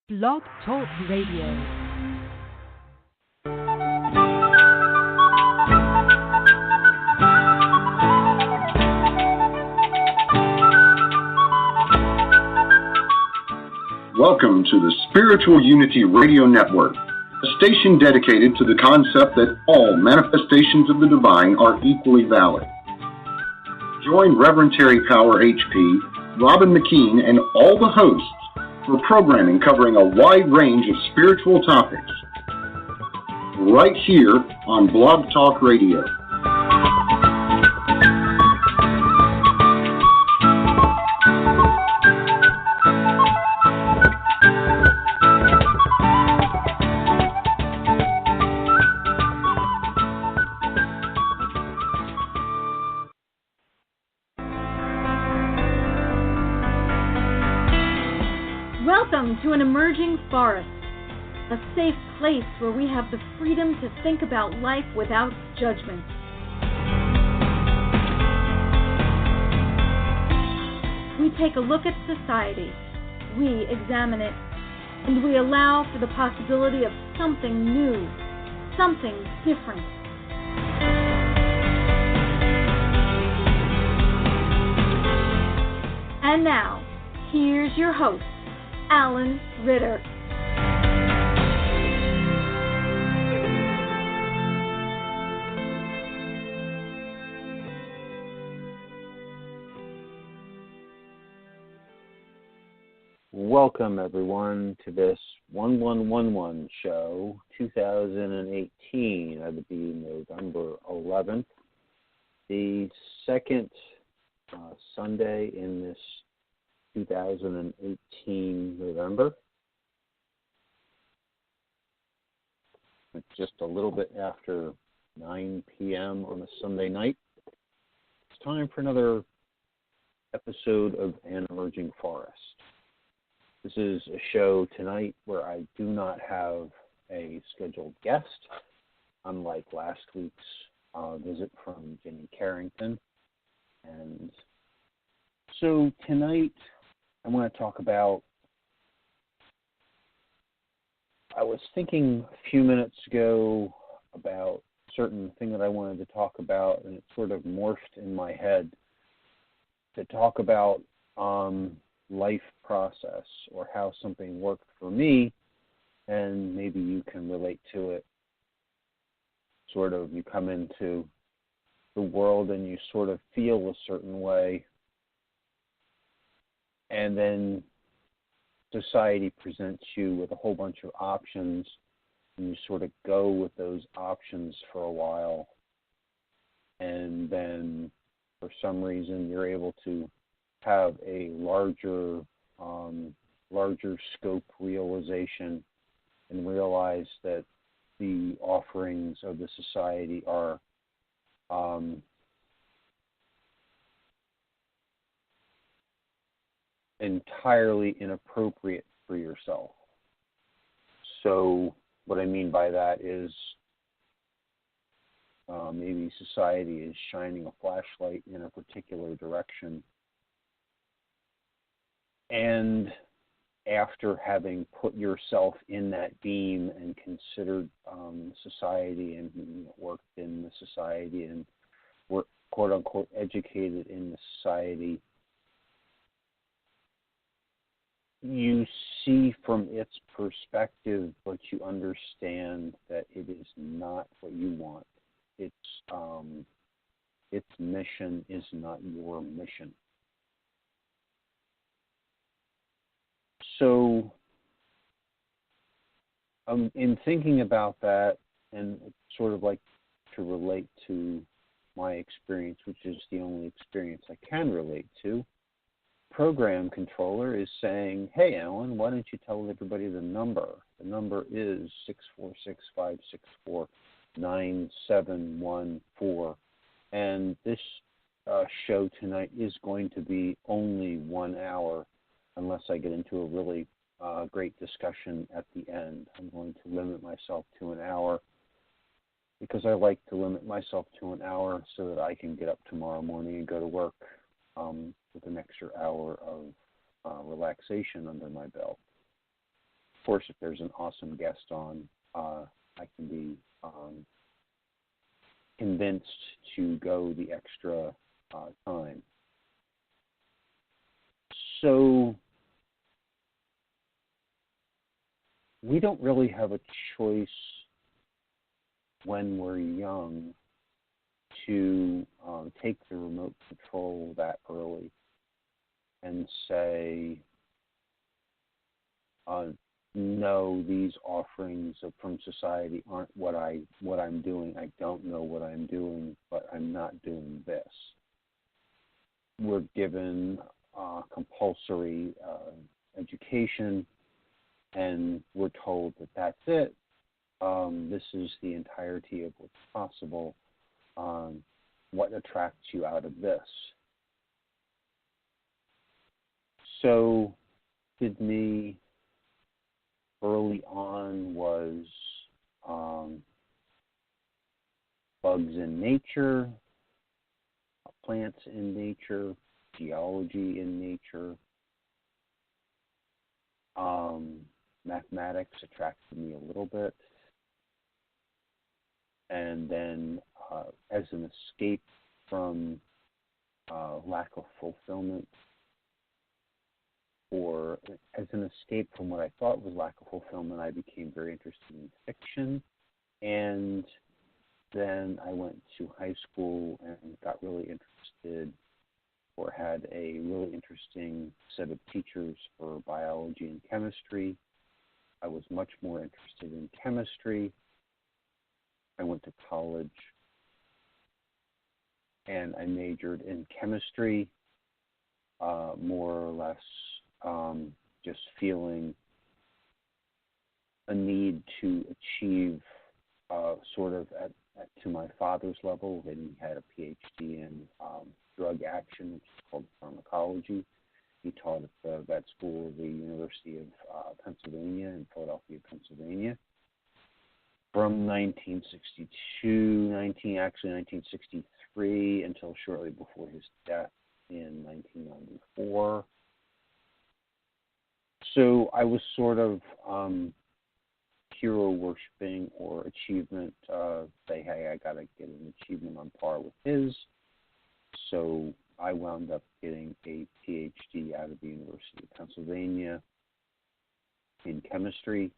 Blog Talk Radio. Welcome to the Spiritual Unity Radio Network, a station dedicated to the concept that all manifestations of the divine are equally valid. Join Reverend Terry Power HP, Robin McKean, and all the hosts for programming covering a wide range of spiritual topics, right here on Blog Talk Radio. Welcome to an emerging forest, a safe place where we have the freedom to think about life without judgment. We take a look at society, we examine it, and we allow for the possibility of something new, something different. And now, here's your host, Alan Ritter. Welcome, everyone, to this 1111 show, 2018. That would be November 11th, the second Sunday in this 2018 November. It's just a little bit after 9 p.m. on a Sunday night. It's time for another episode of An Emerging Forest. This is a show tonight where I do not have a scheduled guest, unlike last week's visit from Jenny Carrington. And so tonight, I want to talk about, I was thinking a few minutes ago about a certain thing that I wanted to talk about, and it sort of morphed in my head to talk about life process, or how something worked for me, and maybe you can relate to it. Sort of, you come into the world and you sort of feel a certain way, and then society presents you with a whole bunch of options, and you sort of go with those options for a while, and then for some reason you're able to have a larger scope realization and realize that the offerings of the society are entirely inappropriate for yourself. So what I mean by that is maybe society is shining a flashlight in a particular direction, and after having put yourself in that beam and considered society and worked in the society and were quote-unquote educated in the society, you see from its perspective, but you understand that it is not what you want. Its mission is not your mission. So, in thinking about that, and sort of like to relate to my experience, which is the only experience I can relate to, program controller is saying, hey, Alan, why don't you tell everybody the number? The number is 646-564-9714. And this show tonight is going to be only 1 hour, unless I get into a really great discussion at the end. I'm going to limit myself to an hour because I like to limit myself to an hour so that I can get up tomorrow morning and go to work with an extra hour of relaxation under my belt. course, if there's an awesome guest on, I can be convinced to go the extra time. So we don't really have a choice when we're young to take the remote control that early and say, no, these offerings from society aren't what I'm doing. I don't know what I'm doing, but I'm not doing this. We're given compulsory education, and we're told that that's it. This is the entirety of what's possible. What attracts you out of this? So, did me early on was bugs in nature, plants in nature, geology in nature. Mathematics attracted me a little bit. And then as an escape from lack of fulfillment, or as an escape from what I thought was lack of fulfillment, I became very interested in fiction. And then I went to high school and got really interested, or had a really interesting set of teachers for biology and chemistry. I was much more interested in chemistry. I went to college and I majored in chemistry, more or less just feeling a need to achieve sort of to my father's level. And he had a PhD in drug action, which is called pharmacology. He taught at the vet school of the University of Pennsylvania in Philadelphia, Pennsylvania, from 1963 until shortly before his death in 1994. So I was sort of hero worshiping or achievement, say, hey, I got to get an achievement on par with his. So I wound up getting a PhD out of the University of Pennsylvania in chemistry,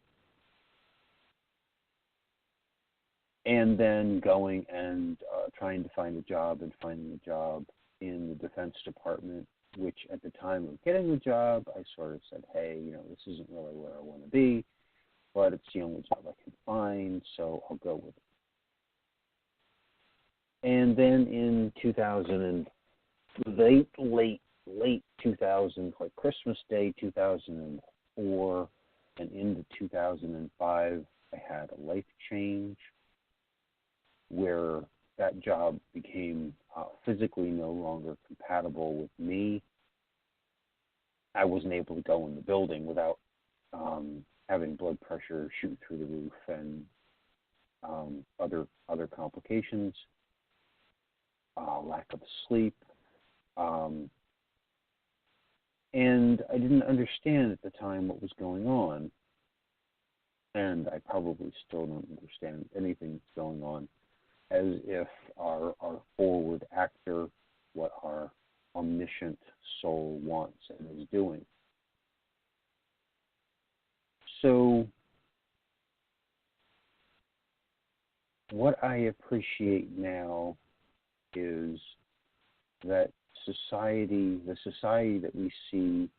and then going and trying to find a job and finding a job in the Defense Department, which at the time of getting the job, I sort of said, hey, this isn't really where I want to be, but it's the only job I can find, so I'll go with it. And then in 2000, late 2000, like Christmas Day 2004 and into 2005, I had a life change where that job became physically no longer compatible with me. I wasn't able to go in the building without having blood pressure shoot through the roof and other complications, lack of sleep. And I didn't understand at the time what was going on. And I probably still don't understand anything that's going on, as if our forward actor, what our omniscient soul wants and is doing. So what I appreciate now is that the society that we see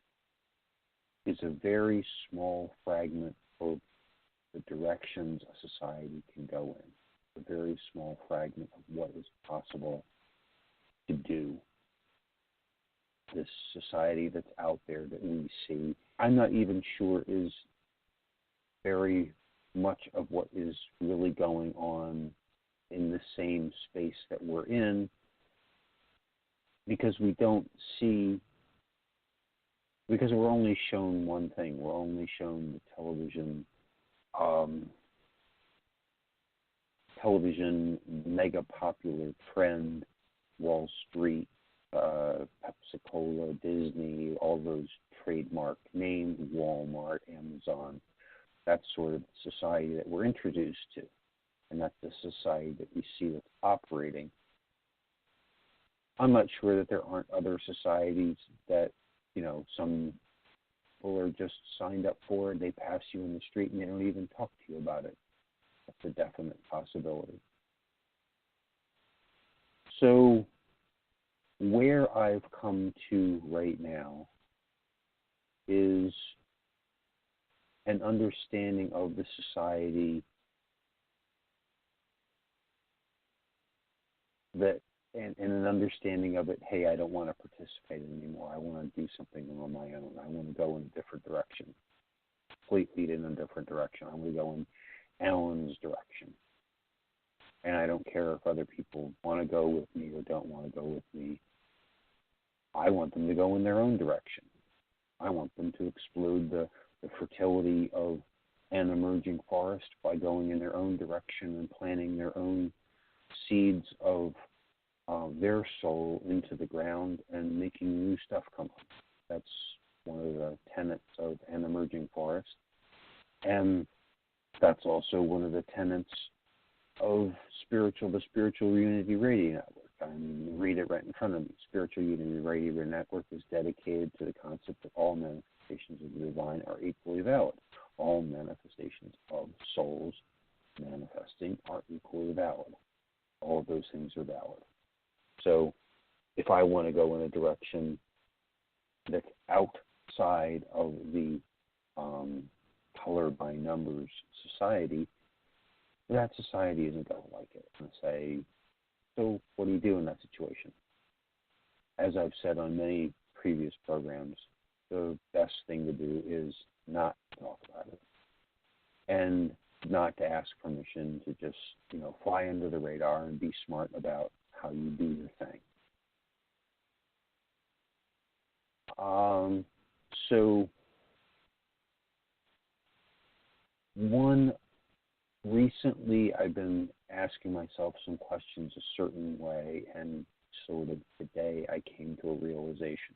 is a very small fragment of the directions a society can go in. A very small fragment of what is possible to do. This society that's out there that we see, I'm not even sure is very much of what is really going on in the same space that we're in, because we don't see, because we're only shown one thing. We're only shown the television mega popular trend, Wall Street, Pepsi-Cola, Disney, all those trademark names, Walmart, Amazon. That's sort of the society that we're introduced to, and that's the society that we see that's operating. I'm not sure that there aren't other societies that, some people are just signed up for. They pass you in the street and they don't even talk to you about it. That's a definite possibility. So where I've come to right now is an understanding of the society that, and an understanding of it, hey, I don't want to participate anymore. I want to do something on my own. I want to go in a different direction, completely in a different direction. I want to go in Alan's direction. And I don't care if other people want to go with me or don't want to go with me. I want them to go in their own direction. I want them to explode the fertility of an emerging forest by going in their own direction and planting their own seeds of their soul into the ground and making new stuff come up. That's one of the tenets of an emerging forest. And that's also one of the tenets of the Spiritual Unity Radio Network. You read it right in front of me. Spiritual Unity Radio Network is dedicated to the concept that all manifestations of the divine are equally valid. All manifestations of souls manifesting are equally valid. All of those things are valid. So if I want to go in a direction that's outside of the color by numbers society, that society isn't going to like it. And say, so what do you do in that situation? As I've said on many previous programs, the best thing to do is not to talk about it and not to ask permission to just, fly under the radar and be smart about how you do your thing. Recently I've been asking myself some questions a certain way, and sort of today I came to a realization.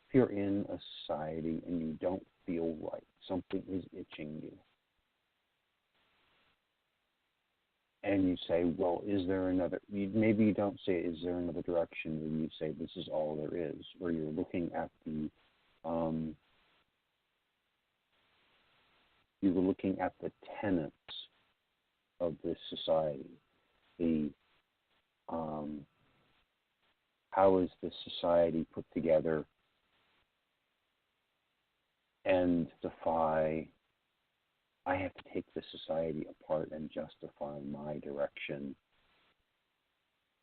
If you're in a society and you don't feel right, something is itching you, and you say, well, is there another, maybe you don't say, is there another direction, and you say, this is all there is, or you're looking at the you were looking at the tenets of this society, the how is this society put together, and I have to take the society apart and justify my direction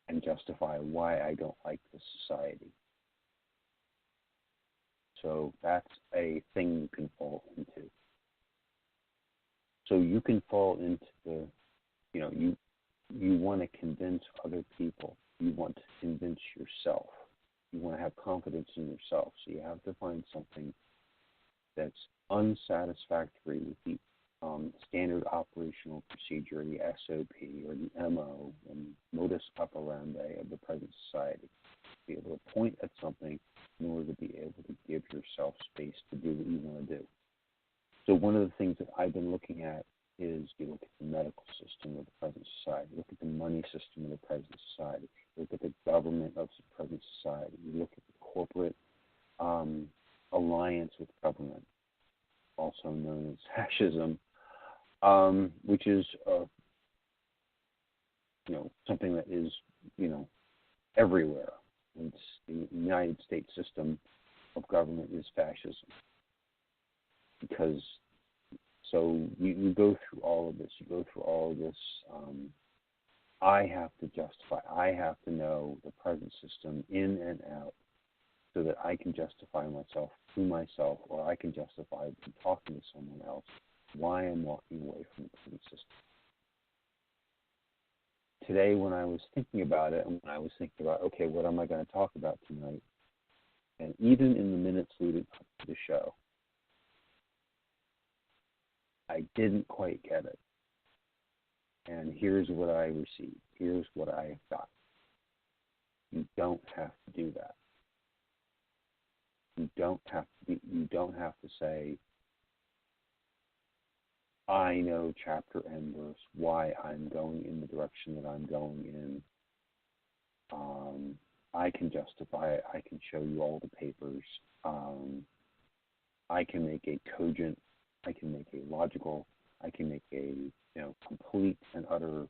and justify why I don't like this society. So that's a thing you can fall into. So you can fall into the, you want to convince other people. You want to convince yourself. You want to have confidence in yourself. So you have to find something that's unsatisfactory with the standard operational procedure, the SOP, or the MO, and modus operandi of the present society. Be able to point at something in order to be able to give yourself space to do what you want to do. So one of the things that I've been looking at is you look at the medical system of the present society, look at the money system of the present society, look at the government of the present society, you look at the corporate alliance with government, also known as fascism, which is something that is everywhere. It's the United States system of government is fascism. Because so you go through all of this. I have to justify. I have to know the present system in and out so that I can justify myself to myself, or I can justify talking to someone else why I'm walking away from the present system. Today, when I was thinking about it, and when I was thinking about, okay, what am I going to talk about tonight? And even in the minutes leading up to the show, I didn't quite get it. And here's what I received. Here's what I got. You don't have to do that. You don't have to say, I know chapter and verse, why I'm going in the direction that I'm going in. I can justify it. I can show you all the papers. I can make a cogent, I can make a logical, I can make a complete and utter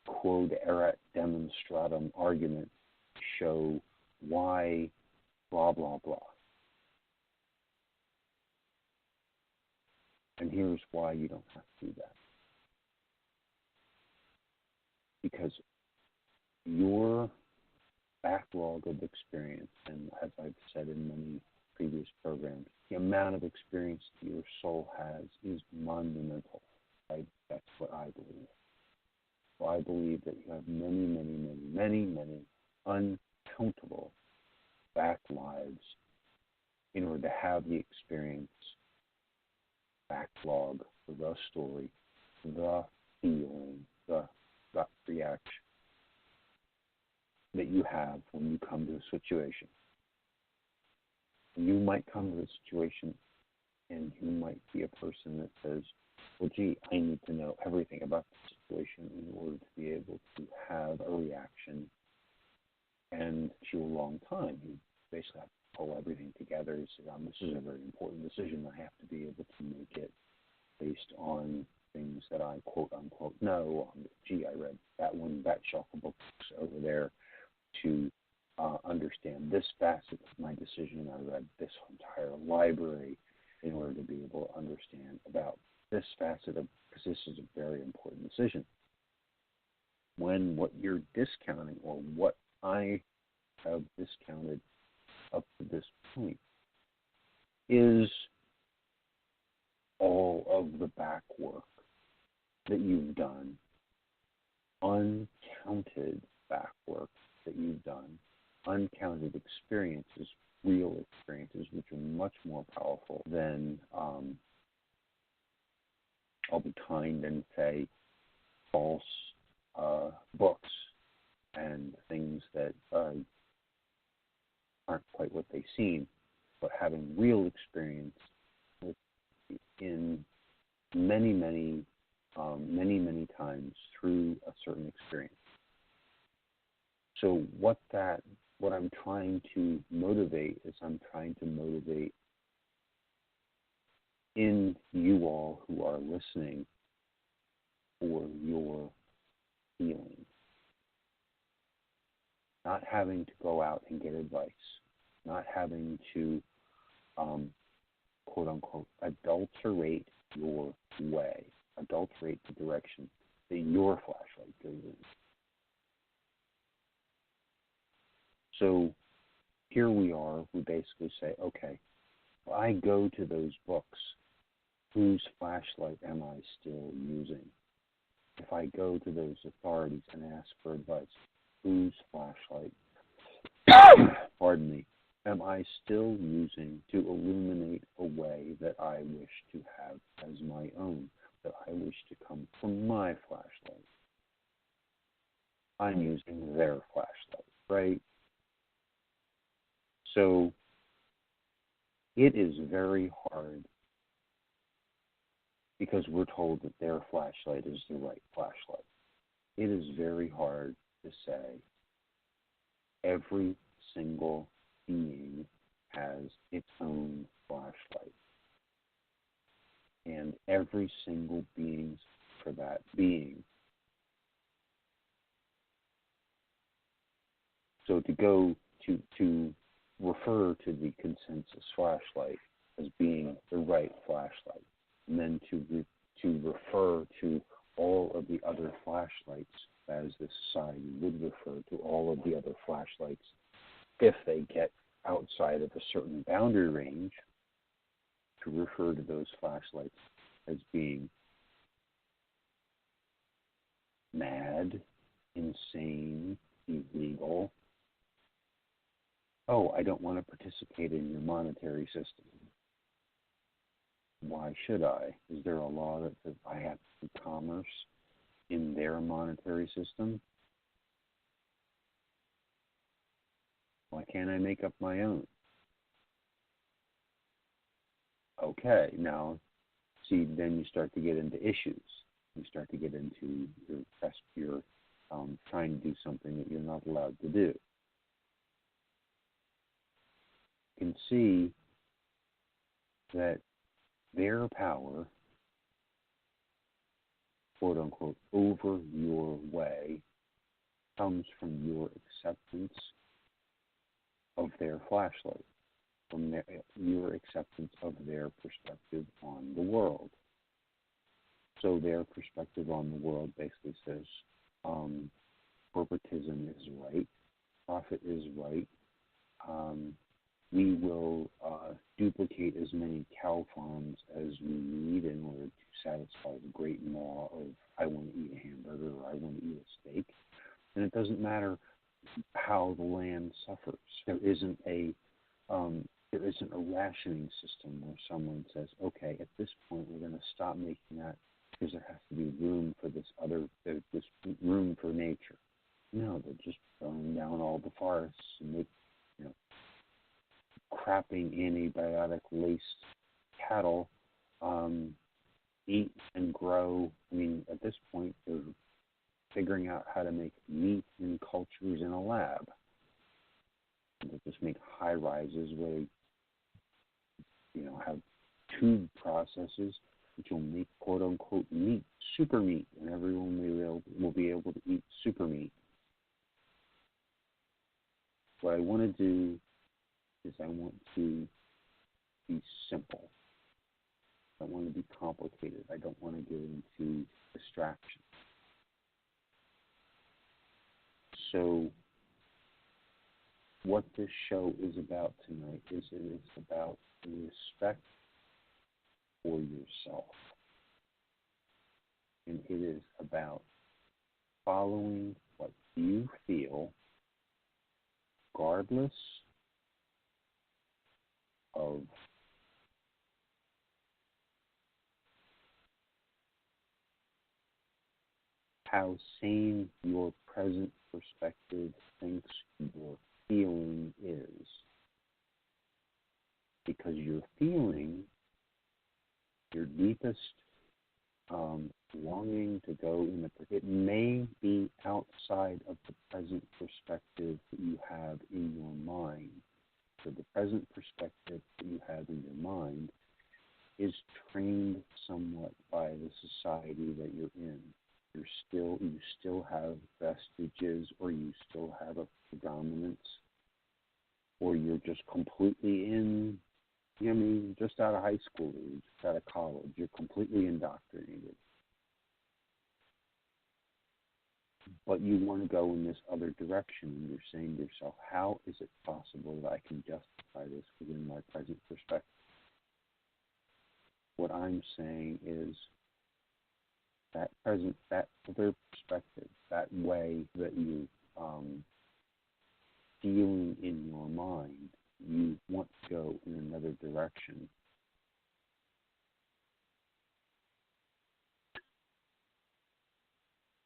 quod erat demonstratum argument to show why blah blah blah. And here's why you don't have to do that. Because your backlog of experience, and as I've said in many previous programs, the amount of experience that your soul has is monumental. Right? That's what I believe. So I believe that you have many uncountable back lives in order to have the experience, backlog, the story, the feeling, the gut reaction that you have when you come to a situation. You might come to a situation and you might be a person that says, well, gee, I need to know everything about the situation in order to be able to have a reaction. And to a long time, you basically have to pull everything together and say, this is a very important decision. I have to be able to make it based on things that I quote unquote know. Gee, I read that shelf of books over there to understand this facet of my decision. I read this entire library in order to be able to understand about this facet of, because this is a very important decision. When what you're discounting, or what I have discounted up to this point, is all of the back work that you've done, uncounted back work that you've done, uncounted experiences, real experiences, which are much more powerful than, I'll be kind and say, false books and things that aren't quite what they seem, but having real experience in many times through a certain experience. So what I'm trying to motivate is I'm trying to motivate in you all who are listening for your healing. Not having to go out and get advice, not having to, quote unquote, adulterate your way, adulterate the direction that your flashlight goes in. So here we are, we basically say, okay, well, I go to those books, whose flashlight am I still using? If I go to those authorities and ask for advice, whose flashlight, pardon me, am I still using to illuminate a way that I wish to have as my own, that I wish to come from my flashlight? I'm using their flashlight, right? So it is very hard, because we're told that their flashlight is the right flashlight. It is very hard to say every single being has its own flashlight. And every single being for that being. So to go to refer to the consensus flashlight as being the right flashlight, and then to refer to all of the other flashlights as the society would refer to all of the other flashlights if they get outside of a certain boundary range, to refer to those flashlights as being mad, insane, illegal. Oh, I don't want to participate in your monetary system. Why should I? Is there a law that says I have to do commerce in their monetary system? Why can't I make up my own? Okay, now See, then you start to get into issues. You start to get into your trying to do something that you're not allowed to do. You can see that their power, quote unquote, over your way comes from your acceptance of their flashlight, from your acceptance of their perspective on the world. So their perspective on the world basically says corporatism is right, profit is right, we will duplicate as many cow farms as we need in order to satisfy the great maw of I want to eat a hamburger or I want to eat a steak. And it doesn't matter how the land suffers. There isn't a rationing system where someone says, okay, at this point we're going to stop making that because there has to be room for this room for nature. No, they're just throwing down all the forests and crapping antibiotic-laced cattle eat and grow. I mean, at this point, they're figuring out how to make meat in cultures in a lab. They just make high rises where they, have tube processes which will make quote unquote meat, super meat, and everyone will be able to eat super meat. What I want to do is I want to be simple. I don't want to be complicated. I don't want to get into distraction. So what this show is about tonight is it is about respect for yourself. And it is about following what you feel regardless of how sane your present perspective thinks your feeling is. Because your feeling, your deepest longing to go in it may be outside of the present perspective that you have in your mind. So the present perspective that you have in your mind is trained somewhat by the society that you're in. You still have vestiges, or you still have a predominance, or you're just completely in, just out of high school, or just out of college, you're completely indoctrinated. But you want to go in this other direction, and you're saying to yourself, how is it possible that I can justify this within my present perspective? What I'm saying is that other perspective, that way that you feeling in your mind, you want to go in another direction.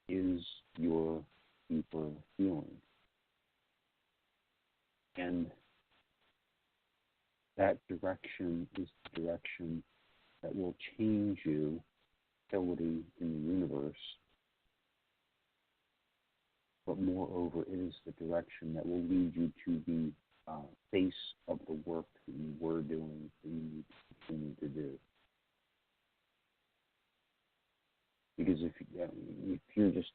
Is your deeper feeling. And that direction is the direction that will change you, ability in the universe, but moreover, it is the direction that will lead you to the face of the work that you were doing, that you need to continue to do. Because if you're just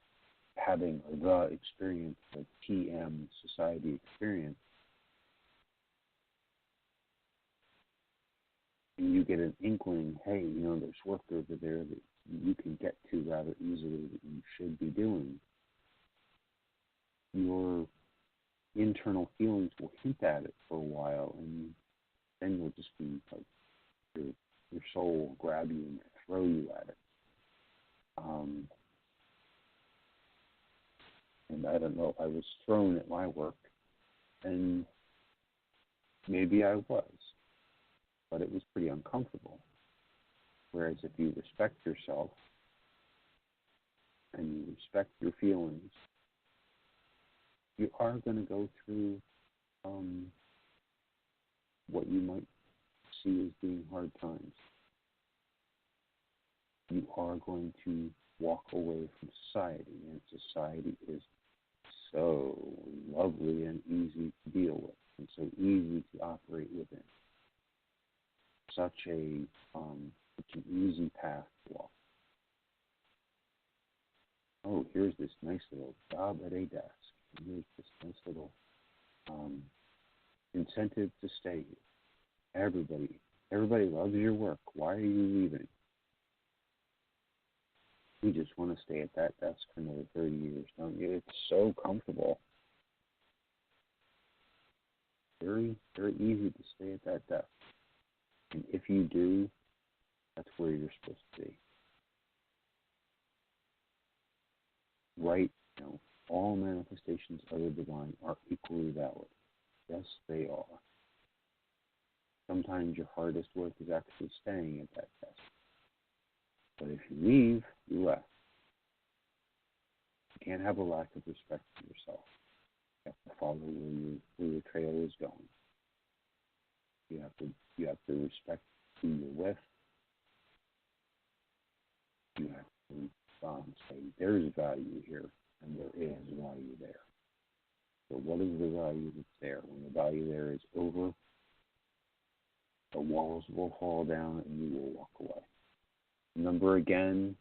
having the experience, the TM society experience, and you get an inkling, hey, there's work over there that you can get to rather easily that you should be doing, your internal feelings will hint at it for a while, and then you'll just be like, your soul will grab you and throw you at it. And I don't know if I was thrown at my work, and maybe I was, but it was pretty uncomfortable. Whereas if you respect yourself and you respect your feelings, you are going to go through what you might see as being hard times. you are going to walk away from society, and society is so lovely and easy to deal with, and so easy to operate within. Such an easy path to walk. Oh, here's this nice little job at a desk. And here's this nice little incentive to stay here. Everybody loves your work. Why are you leaving? You just want to stay at that desk for another 30 years, don't you? It's so comfortable. Very, very easy to stay at that desk. And if you do, that's where you're supposed to be. Right? All manifestations of the divine are equally valid. Yes, they are. Sometimes your hardest work is actually staying at that desk. But if you leave, you left. You can't have a lack of respect for yourself. You have to follow where your trail is going. You have to respect who you're with. You have to say there's value here and there is value there. So what is the value that's there? When the value there is over, the walls will fall down and you will walk away. Remember again,